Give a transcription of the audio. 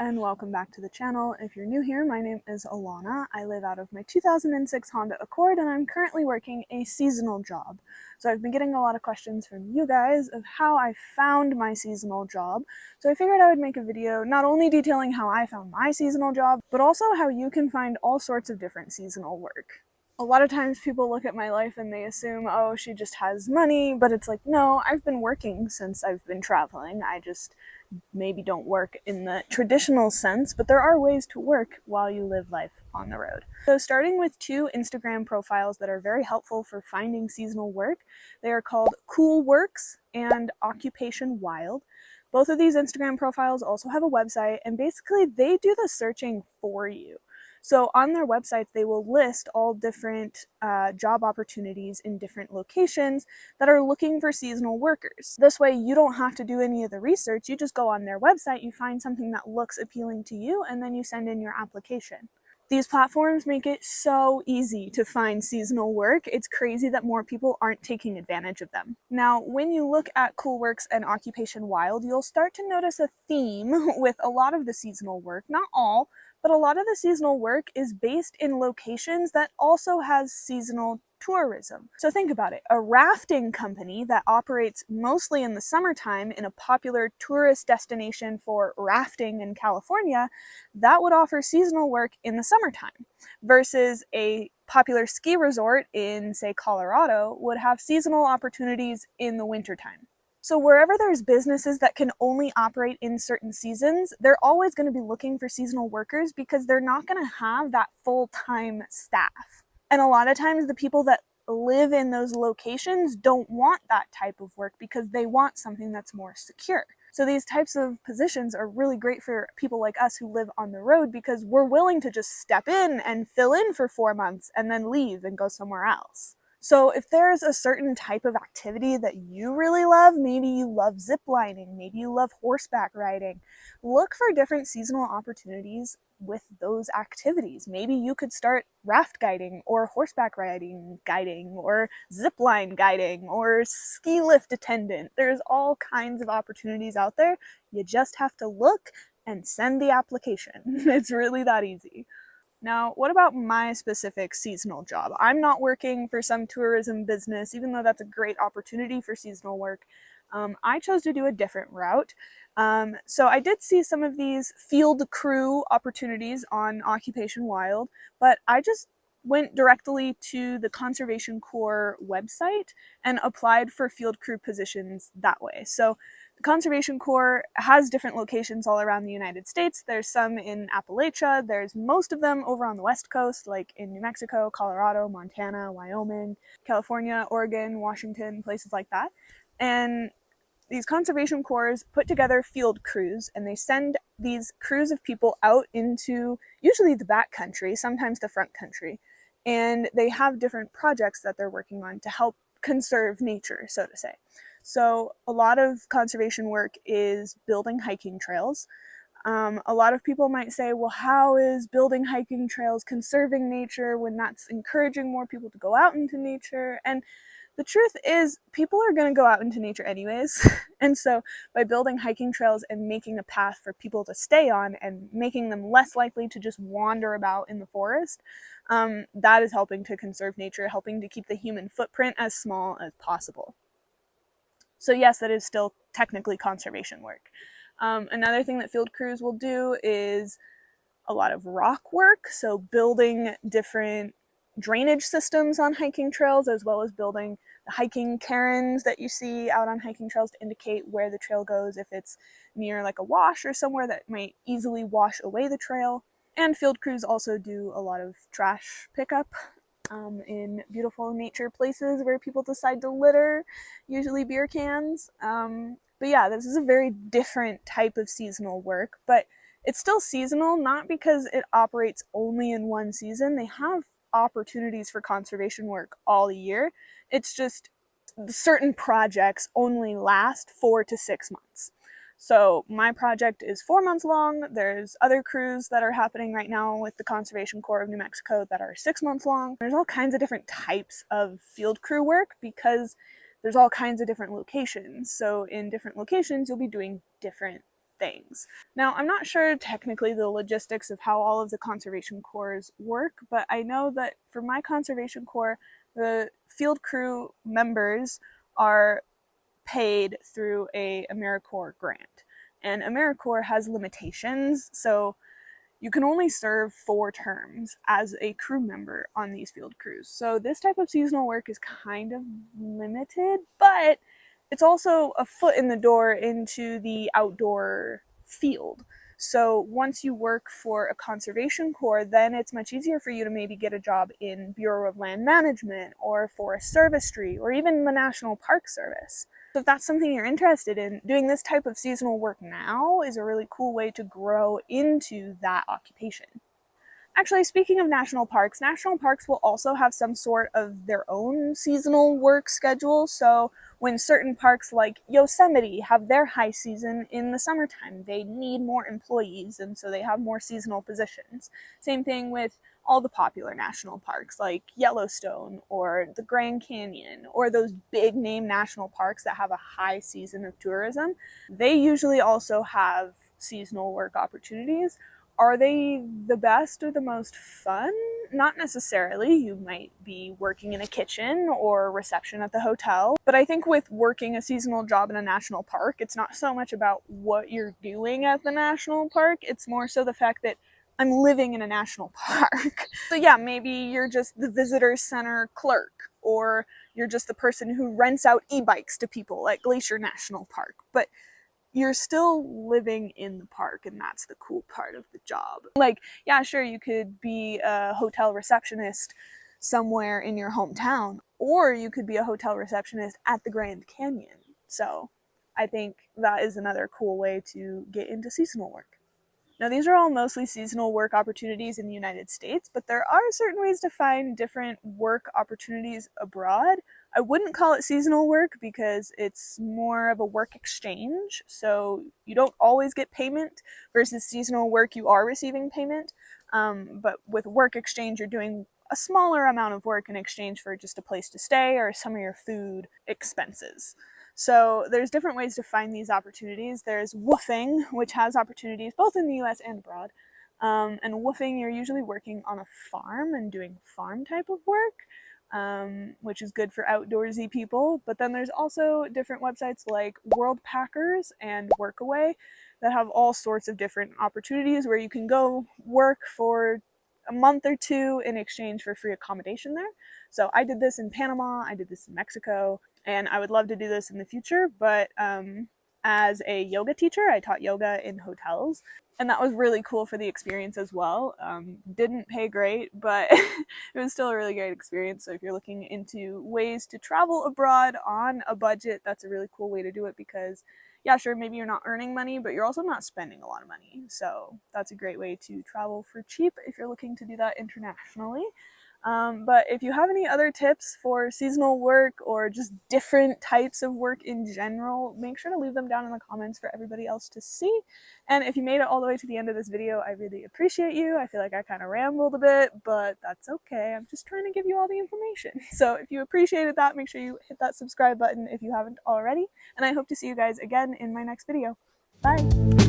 and welcome back to the channel. If you're new here, my name is Alana. I live out of my 2006 Honda Accord and I'm currently working a seasonal job. So I've been getting a lot of questions from you guys of how I found my seasonal job. So I figured I would make a video not only detailing how I found my seasonal job, but also how you can find all sorts of different seasonal work. A lot of times people look at my life and they assume, oh, she just has money, but it's like, no, I've been working since I've been traveling. I just maybe don't work in the traditional sense, but there are ways to work while you live life on the road. So starting with two Instagram profiles that are very helpful for finding seasonal work. They are called Cool Works and Occupation Wild. Both of these Instagram profiles also have a website, and basically they do the searching for you. So on their websites, they will list all different job opportunities in different locations that are looking for seasonal workers. This way, you don't have to do any of the research. You just go on their website, you find something that looks appealing to you, and then you send in your application. These platforms make it so easy to find seasonal work. It's crazy that more people aren't taking advantage of them. Now, when you look at Cool Works and Occupation Wild, you'll start to notice a theme with a lot of the seasonal work, not all, but a lot of the seasonal work is based in locations that also has seasonal tourism. So think about it. A rafting company that operates mostly in the summertime in a popular tourist destination for rafting in California, that would offer seasonal work in the summertime, versus a popular ski resort in, say, Colorado would have seasonal opportunities in the wintertime. So wherever there's businesses that can only operate in certain seasons, they're always going to be looking for seasonal workers because they're not going to have that full-time staff. And a lot of times the people that live in those locations don't want that type of work because they want something that's more secure. So these types of positions are really great for people like us who live on the road because we're willing to just step in and fill in for 4 months and then leave and go somewhere else. So if there's a certain type of activity that you really love, maybe you love zip lining, maybe you love horseback riding, look for different seasonal opportunities with those activities. Maybe you could start raft guiding or horseback riding guiding or zip line guiding or ski lift attendant. There's all kinds of opportunities out there. You just have to look and send the application. It's really that easy. Now, what about my specific seasonal job? I'm not working for some tourism business, even though that's a great opportunity for seasonal work. I chose to do a different route. So I did see some of these field crew opportunities on Occupation Wild, but I just went directly to the Conservation Corps website and applied for field crew positions that way. So the Conservation Corps has different locations all around the United States. There's some in Appalachia. There's most of them over on the West Coast, like in New Mexico, Colorado, Montana, Wyoming, California, Oregon, Washington, places like that. And these conservation corps put together field crews, and they send these crews of people out into usually the back country, sometimes the front country, and they have different projects that they're working on to help conserve nature, so to say. So a lot of conservation work is building hiking trails. A lot of people might say, well, how is building hiking trails conserving nature when that's encouraging more people to go out into nature? And the truth is, people are going to go out into nature anyways. And so by building hiking trails and making a path for people to stay on and making them less likely to just wander about in the forest, that is helping to conserve nature, helping to keep the human footprint as small as possible. So yes, that is still technically conservation work. Another thing that field crews will do is a lot of rock work, so building different drainage systems on hiking trails, as well as building the hiking cairns that you see out on hiking trails to indicate where the trail goes, if it's near like a wash or somewhere that might easily wash away the trail. And field crews also do a lot of trash pickup in beautiful nature places where people decide to litter, usually beer cans. But yeah, this is a very different type of seasonal work, but it's still seasonal, not because it operates only in one season. They have opportunities for conservation work all year. It's just certain projects only last 4 to 6 months. So my project is 4 months long. There's other crews that are happening right now with the Conservation Corps of New Mexico that are 6 months long. There's all kinds of different types of field crew work because there's all kinds of different locations. So in different locations, you'll be doing different things. Now, I'm not sure technically the logistics of how all of the conservation corps work, but I know that for my conservation corps, the field crew members are paid through a AmeriCorps grant. And AmeriCorps has limitations, so you can only serve 4 terms as a crew member on these field crews. So this type of seasonal work is kind of limited, but it's also a foot in the door into the outdoor field. So once you work for a conservation corps, then it's much easier for you to maybe get a job in Bureau of Land Management or Forest Servicery or even the National Park Service. So if that's something you're interested in, doing this type of seasonal work now is a really cool way to grow into that occupation. Actually, speaking of national parks will also have some sort of their own seasonal work schedule. So when certain parks like Yosemite have their high season in the summertime, they need more employees, and so they have more seasonal positions. Same thing with all the popular national parks like Yellowstone or the Grand Canyon or those big name national parks that have a high season of tourism. They usually also have seasonal work opportunities. Are they the best or the most fun? Not necessarily. You might be working in a kitchen or reception at the hotel. But I think with working a seasonal job in a national park, it's not so much about what you're doing at the national park. It's more so the fact that I'm living in a national park. So yeah, maybe you're just the visitor center clerk, or you're just the person who rents out e-bikes to people at Glacier National Park. But you're still living in the park, and that's the cool part of the job. Like, yeah, sure, you could be a hotel receptionist somewhere in your hometown, or you could be a hotel receptionist at the Grand Canyon. So I think that is another cool way to get into seasonal work. Now, these are all mostly seasonal work opportunities in the United States, but there are certain ways to find different work opportunities abroad. I wouldn't call it seasonal work because it's more of a work exchange, so you don't always get payment, versus seasonal work you are receiving payment. But with work exchange, you're doing a smaller amount of work in exchange for just a place to stay or some of your food expenses. So there's different ways to find these opportunities. There's woofing, which has opportunities both in the US and abroad. And woofing, you're usually working on a farm and doing farm type of work, which is good for outdoorsy people. But then there's also different websites like Worldpackers and Workaway that have all sorts of different opportunities where you can go work for a month or 2 in exchange for free accommodation there. So I did this in Panama, I did this in Mexico, and I would love to do this in the future, but as a yoga teacher, I taught yoga in hotels, and that was really cool for the experience as well. Didn't pay great, but it was still a really great experience. So if you're looking into ways to travel abroad on a budget, that's a really cool way to do it, because yeah, sure, maybe you're not earning money, but you're also not spending a lot of money. So that's a great way to travel for cheap if you're looking to do that internationally. But if you have any other tips for seasonal work or just different types of work in general, make sure to leave them down in the comments for everybody else to see. And if you made it all the way to the end of this video, I really appreciate you. I feel like I kind of rambled a bit, but that's okay. I'm just trying to give you all the information. So if you appreciated that, make sure you hit that subscribe button if you haven't already. And I hope to see you guys again in my next video. Bye!